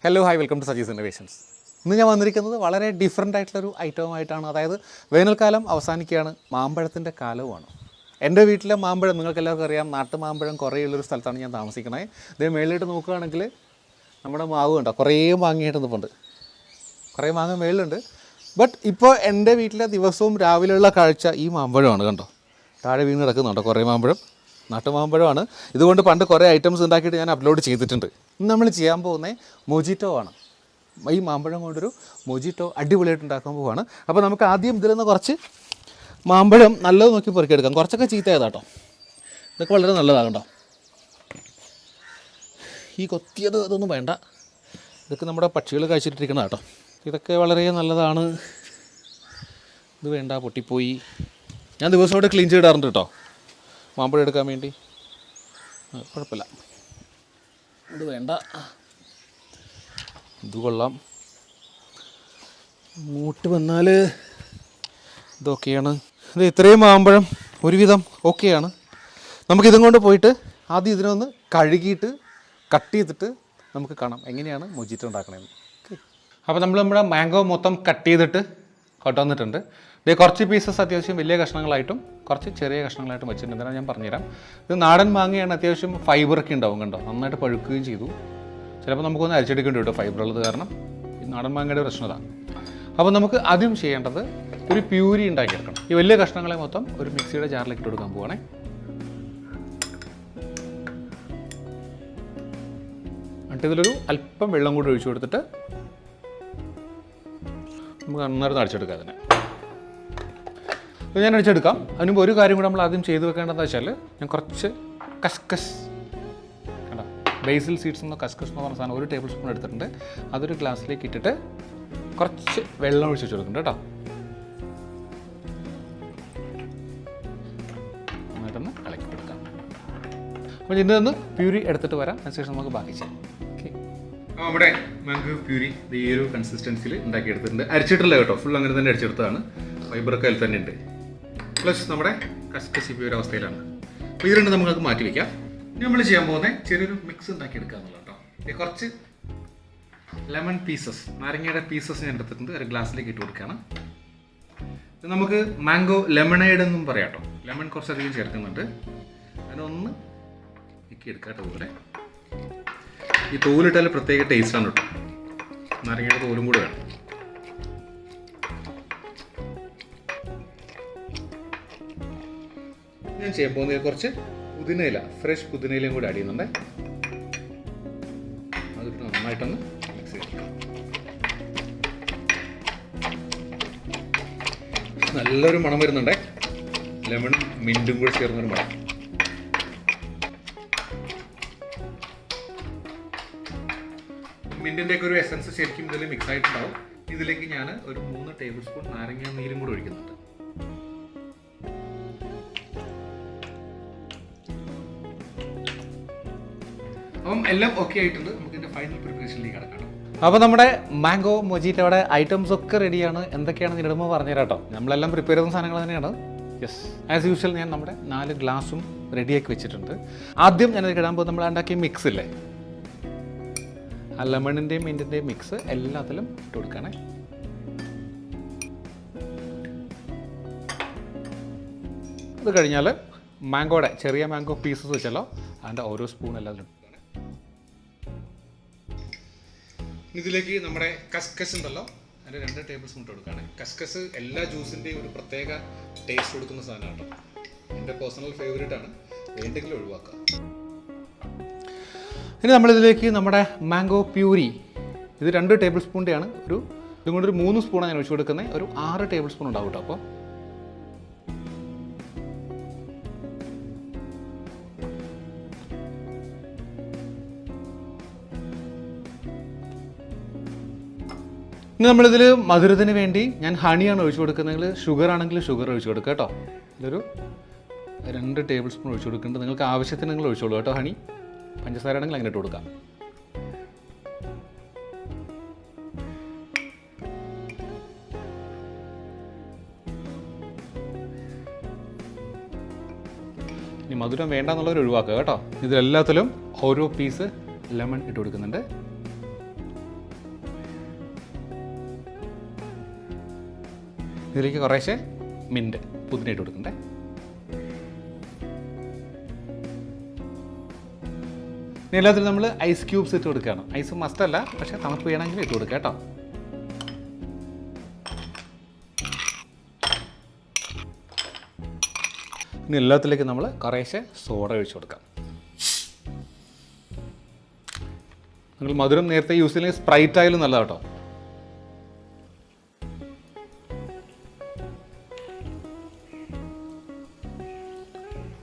Hello hi welcome to Saji's innovations. ഇന്ന് ഞാൻ വന്നിരിക്കുന്നത് വളരെ ഡിഫറെൻ്റ് ആയിട്ടുള്ളൊരു ഐറ്റവുമായിട്ടാണ്. അതായത് വേനൽക്കാലം അവസാനിക്കുകയാണ്, മാമ്പഴത്തിൻ്റെ കാലവുമാണ്. എൻ്റെ വീട്ടിലെ മാമ്പഴം നിങ്ങൾക്ക് എല്ലാവർക്കും അറിയാം, നാട്ടു മാമ്പഴം കുറേയുള്ളൊരു സ്ഥലത്താണ് ഞാൻ താമസിക്കുന്നത്. ഇതേ മേളിലിട്ട് നോക്കുകയാണെങ്കിൽ നമ്മുടെ മാവ് കണ്ടോ, കുറേ മാങ്ങയായിട്ട് നിൽപ്പുണ്ട്, കുറേ മാങ്ങ മേളിലുണ്ട്. ബട്ട് ഇപ്പോൾ എൻ്റെ വീട്ടിലെ ദിവസവും രാവിലെയുള്ള കാഴ്ച ഈ മാമ്പഴമാണ്. കണ്ടോ, താഴെ വീണ് കിടക്കുന്നുണ്ടോ കുറേ മാമ്പഴം, നാട്ടുമാമ്പഴമാണ്. ഇതുകൊണ്ട് പണ്ട് കുറേ ഐറ്റംസ് ഉണ്ടാക്കിയിട്ട് ഞാൻ അപ്ലോഡ് ചെയ്തിട്ടുണ്ട്. ഇന്ന് നമ്മൾ ചെയ്യാൻ പോകുന്നത് മൊജിറ്റോ ആണ്. ഈ മാമ്പഴം കൊണ്ടൊരു മൊജിറ്റോ അടിപൊളിയായിട്ട് ഉണ്ടാക്കാൻ പോവുകയാണ്. അപ്പോൾ നമുക്ക് ആദ്യം ഇതിൽ നിന്ന് കുറച്ച് മാമ്പഴം നല്ലത് നോക്കി പെറുക്കിയെടുക്കാം. കുറച്ചൊക്കെ ചീത്തയായതാട്ടോ, ഇതൊക്കെ വളരെ നല്ലതാകണ്ടോ. ഈ കൊത്തിയത് ഇതൊന്നും വേണ്ട, ഇതൊക്കെ നമ്മുടെ പക്ഷികൾ കഴിച്ചിട്ടിരിക്കണം കേട്ടോ. ഇതൊക്കെ വളരെ നല്ലതാണ്. ഇത് വേണ്ട, പൊട്ടിപ്പോയി. ഞാൻ ദിവസം ഇവിടെ ക്ലീൻ ചെയ്തിടാറുണ്ട് കേട്ടോ, മാമ്പഴം എടുക്കാൻ വേണ്ടി. കുഴപ്പമില്ല, ഇത് വേണ്ട, ഇത് കൊള്ളാം. മൂട്ട് വന്നാൽ ഇതൊക്കെയാണ്. ഇത് ഇത്രയും മാമ്പഴം ഒരുവിധം ഓക്കെയാണ്. നമുക്കിതും കൊണ്ട് പോയിട്ട് ആദ്യം ഇതിനൊന്ന് കഴുകിയിട്ട് കട്ട് ചെയ്തിട്ട് നമുക്ക് കാണാം എങ്ങനെയാണ് മൊജിറ്റോ ഉണ്ടാക്കണമെന്ന്. അപ്പോൾ നമ്മൾ നമ്മുടെ മാംഗോ മൊത്തം കട്ട് ചെയ്തിട്ട് കൊണ്ടുവന്നിട്ടുണ്ട്. ഇത് കുറച്ച് പീസസ് അത്യാവശ്യം വലിയ കഷ്ണങ്ങളായിട്ടും കുറച്ച് ചെറിയ കഷ്ണങ്ങളായിട്ടും വെച്ചിട്ടുണ്ട്. എന്താണ് ഞാൻ പറഞ്ഞുതരാം. ഇത് നാടൻ മാങ്ങയാണ്, അത്യാവശ്യം ഫൈബറൊക്കെ ഉണ്ടാവും. കണ്ടോ, നന്നായിട്ട് പഴുക്കുകയും ചെയ്തു. ചിലപ്പോൾ നമുക്കൊന്ന് അരിച്ചെടുക്കേണ്ടി വരും ഫൈബറുള്ളത് കാരണം. ഈ നാടൻ മാങ്ങയുടെ പ്രശ്നത. അപ്പോൾ നമുക്ക് ആദ്യം ചെയ്യേണ്ടത് ഒരു പ്യൂരി ഉണ്ടാക്കിയെടുക്കണം. ഈ വലിയ കഷ്ണങ്ങളെ മൊത്തം ഒരു മിക്സിയുടെ ജാറിലേക്ക് ഇട്ട് കൊടുക്കാൻ പോവാണേ. എന്നിട്ട് ഇതിലൊരു അല്പം വെള്ളം കൂടി ഒഴിച്ചു കൊടുത്തിട്ട് നമുക്ക് നന്നായിട്ട് അടിച്ചെടുക്കാം അതിനെ. ഞാൻ അടിച്ചെടുക്കാം. അതിനുമ്പോൾ ഒരു കാര്യം കൂടെ നമ്മൾ ആദ്യം ചെയ്ത് വെക്കേണ്ടതെന്ന് വെച്ചാൽ, ഞാൻ കുറച്ച് കസ്കസ് കണ്ടോ, ബേസിൽ സീഡ്സ് എന്നോ കസ്കസ് എന്ന് പറഞ്ഞ സാധനം 1 ടേബിൾ സ്പൂൺ എടുത്തിട്ടുണ്ട്. അതൊരു ഗ്ലാസ്സിലേക്ക് ഇട്ടിട്ട് കുറച്ച് വെള്ളം ഒഴിച്ച് വെച്ച് കൊടുക്കുന്നുണ്ട് കേട്ടോ. എന്നിട്ടൊന്ന് ഇളക്കി കൊടുക്കാം. അപ്പോൾ ഇതിൽ നിന്ന് പ്യൂരി എടുത്തിട്ട് വരാം, അതിനുശേഷം നമുക്ക് ബാക്കി ചെയ്യാം. ഓക്കെ, നമ്മുടെ മാംഗോ പ്യൂരി ഈ ഒരു കൺസിസ്റ്റൻസിയിൽ ഉണ്ടാക്കിയെടുത്തിട്ടുണ്ട്. അരിച്ചിട്ടില്ല കേട്ടോ, ഫുൾ അങ്ങനെ തന്നെ അരിച്ചെടുത്തതാണ്. ഫൈബറൊക്കെ അതിൽ തന്നെ ഉണ്ട്. പ്ലസ് നമ്മുടെ കസ്കസ് ഈ ഒരു അവസ്ഥയിലാണ്. അപ്പോൾ ഇത് രണ്ട് നമുക്ക് മാറ്റി വയ്ക്കാം. ഇനി നമ്മൾ ചെയ്യാൻ പോകുന്നത് ചെറിയൊരു മിക്സ് ഉണ്ടാക്കിയെടുക്കുക എന്നുള്ളത് കേട്ടോ. ഇത് കുറച്ച് ലെമൺ പീസസ്, നാരങ്ങയുടെ പീസസ് ഞാൻ എടുത്തിട്ടുണ്ട്, ഒരു ഗ്ലാസ്സിലേക്ക് ഇട്ട് കൊടുക്കുകയാണ്. ഇത് നമുക്ക് മാംഗോ ലെമണേഡ് എന്നും പറയാം കേട്ടോ. ലെമൺ കുറച്ചധികം ചേർക്കുന്നുണ്ട്. അതിനൊന്ന് ഇക്കി എടുക്കാം കേട്ടോ. പോലെ ഈ തോലിട്ടാൽ പ്രത്യേക ടേസ്റ്റാണ് കേട്ടോ. നാരങ്ങയുടെ തോലും കൂടെ വേണം. ഞാൻ ചെയ്യാൻ പോകുന്നത് കുറച്ച് പുതിനയില, ഫ്രഷ് പുതിനയിലയും കൂടി ആഡ് ചെയ്യുന്നുണ്ട്. അതിട്ട് നന്നായിട്ടൊന്ന് മിക്സ് ചെയ്തെടുക്കാം. നല്ലൊരു മണം വരുന്നുണ്ട്, ലെമൺ മിൻറ്റും കൂടി ചേർന്നൊരു മണം. മിൻറ്റിൻ്റെ ഒക്കെ ഒരു എസൻസ് ശരിക്കും ഇതിൽ മിക്സ് ആയിട്ടുണ്ടാവും. ഇതിലേക്ക് ഞാൻ ഒരു 3 ടേബിൾ സ്പൂൺ നാരങ്ങ നീരും കൂടി ഒഴിക്കുന്നുണ്ട്. അപ്പം എല്ലാം ഓക്കെ ആയിട്ടുണ്ട്. നമുക്ക് ഇതിൻ്റെ ഫൈനൽ പ്രിപ്പറേഷനിലേക്ക് കിടക്കണം. അപ്പോൾ നമ്മുടെ മാംഗോ മൊജിറ്റോയുടെ ഐറ്റംസ് ഒക്കെ റെഡിയാണ്. എന്തൊക്കെയാണെന്ന് ഇടുമ്പോൾ പറഞ്ഞുതരാം കേട്ടോ. നമ്മളെല്ലാം പ്രിപ്പയർ ചെയ്യുന്ന സാധനങ്ങൾ തന്നെയാണ്. യെസ്, ആസ് യൂഷ്വൽ ഞാൻ നമ്മുടെ 4 ഗ്ലാസും റെഡിയാക്കി വെച്ചിട്ടുണ്ട്. ആദ്യം ഞാനത് ഇടാൻ പോകുമ്പോൾ നമ്മൾ ഉണ്ടാക്കിയ മിക്സ് ഇല്ലേ, ആ ലെമണിൻ്റെയും മിൻറ്റിൻ്റെയും മിക്സ് എല്ലാത്തിലും ഇട്ട് കൊടുക്കണേ. അത് കഴിഞ്ഞാൽ മാംഗോയുടെ ചെറിയ മാംഗോ പീസസ് വെച്ചല്ലോ, അതിൻ്റെ ഓരോ സ്പൂൺ എല്ലാത്തിലും. ഇതിലേക്ക് നമ്മുടെ കസ്കസ് ഉണ്ടല്ലോ, അതിൻ്റെ 2 ടേബിൾ സ്പൂൺ ഇട്ട് കൊടുക്കുകയാണ്. കസ്കസ് എല്ലാ ജ്യൂസിൻ്റെയും ഒരു പ്രത്യേക ടേസ്റ്റ് കൊടുക്കുന്ന സാധനമാണ് കേട്ടോ. എൻ്റെ പേഴ്സണൽ ഫേവറേറ്റ് ആണ്, വേണ്ടെങ്കിലും ഒഴിവാക്കുക. ഇനി നമ്മളിതിലേക്ക് നമ്മുടെ മാംഗോ പ്യൂരി, ഇത് 2 ടേബിൾ സ്പൂണിൻ്റെയാണ്. ഇതും കൊണ്ട് ഒരു 3 സ്പൂണാണ് ഞാൻ ഒഴിച്ചു കൊടുക്കുന്നത്. ഒരു 6 ടേബിൾ സ്പൂൺ ഉണ്ടാവും കേട്ടോ. അപ്പോൾ ഇനി നമ്മളിതിൽ മധുരത്തിന് വേണ്ടി ഞാൻ ഹണിയാണ് ഒഴിച്ചു കൊടുക്കുന്നത്. ഷുഗർ ആണെങ്കിൽ ഷുഗർ ഒഴിച്ചു കൊടുക്കുക കേട്ടോ. ഇതൊരു 2 ടേബിൾ സ്പൂൺ ഒഴിച്ചു കൊടുക്കുന്നുണ്ട്. നിങ്ങൾക്ക് ആവശ്യത്തിന് നിങ്ങൾ ഒഴിച്ചോളൂ കേട്ടോ. ഹണി, പഞ്ചസാര ആണെങ്കിൽ അങ്ങനെ ഇട്ട് കൊടുക്കാം. ഇനി മധുരം വേണ്ടെന്നുള്ളവർ ഒഴിവാക്കുക കേട്ടോ. ഇതിലെല്ലാത്തിലും ഓരോ പീസ് ലെമൺ ഇട്ട് കൊടുക്കുന്നുണ്ട്. ഇതിലേക്ക് കുറേശ്ശെ മിൻറ്റ് പുതിന ഇട്ട് കൊടുക്കണ്ടേ. ഇനി എല്ലാത്തിലും നമ്മൾ ഐസ് ക്യൂബ്സ് ഇട്ട് കൊടുക്കുകയാണ്. ഐസ് മസ്റ്റല്ല, പക്ഷേ തണുപ്പ് വേണമെങ്കിൽ ഇട്ട് കൊടുക്കുക കേട്ടോ. ഇനി എല്ലാത്തിലേക്ക് നമ്മൾ കുറേശ്ശെ സോഡ ഒഴിച്ച് കൊടുക്കാം. നിങ്ങൾ മധുരം നേരത്തെ യൂസ് ചെയ്യുന്ന സ്പ്രൈറ്റ് ആയാലും നല്ലതാണ് കേട്ടോ.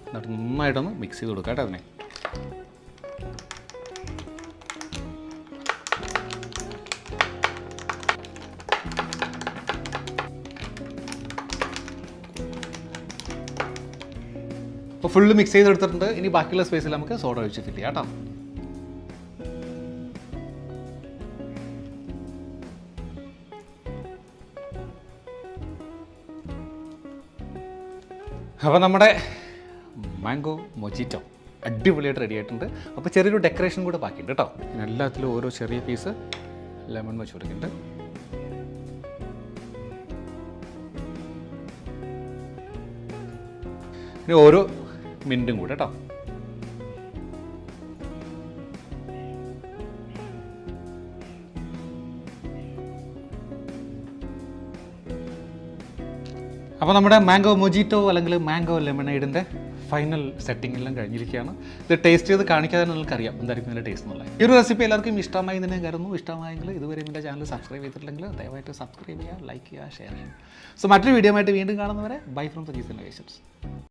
എന്നിട്ട് നന്നായിട്ടൊന്ന് മിക്സ് ചെയ്ത് കൊടുക്കാം കേട്ടോ അതിനെ. അപ്പോൾ ഫുള്ള് മിക്സ് ചെയ്തെടുത്തിട്ടുണ്ട്. ഇനി ബാക്കിയുള്ള സ്പേസിൽ നമുക്ക് സോഡ ഒഴിച്ച് ഫില്ല് ചെയ്യാം കേട്ടോ. അപ്പോൾ നമ്മുടെ മാംഗോ മൊജിറ്റോ അടിപൊളിയായിട്ട് റെഡി ആയിട്ടുണ്ട്. അപ്പോൾ ചെറിയൊരു ഡെക്കറേഷൻ കൂടെ ബാക്കിയുണ്ട് കേട്ടോ. പിന്നെ എല്ലാത്തിലും ഓരോ ചെറിയ പീസ് ലെമൺ വെച്ച് കൊടുക്കുന്നുണ്ട്. ഇനി ഓരോ മിൻറ്റും കൂടെ കേട്ടോ. അപ്പോൾ നമ്മുടെ മാംഗോ മൊജിറ്റോ അല്ലെങ്കിൽ മാംഗോ ലെമണേഡിൻ്റെ ഫൈനൽ സെറ്റിംഗ് എല്ലാം കഴിഞ്ഞിരിക്കുകയാണ്. ഇത് ടേസ്റ്റ് ചെയ്ത് കാണിക്കാതെ നിങ്ങൾക്കറിയാം എന്തായിരിക്കും ഇതിൻ്റെ ടേസ്റ്റ് എന്നുള്ളത്. ഈ ഒരു റെസിപ്പി എല്ലാവർക്കും ഇഷ്ടമായി തന്നെ കരുതുന്നു. ഇഷ്ടമായെങ്കിൽ ഇതുവരെ എൻ്റെ ചാനൽ സബ്സ്ക്രൈബ് ചെയ്തിട്ടില്ലെങ്കിൽ ദയവായിട്ട് സബ്സ്ക്രൈബ് ചെയ്യുക, ലൈക്ക് ചെയ്യുക, ഷെയർ ചെയ്യുക. സോ മറ്റൊരു വീഡിയോ ആയിട്ട് വീണ്ടും കാണുന്നവരെ ബൈ ഫ്രം സജീസ് ഇന്നോവേഷൻസ്.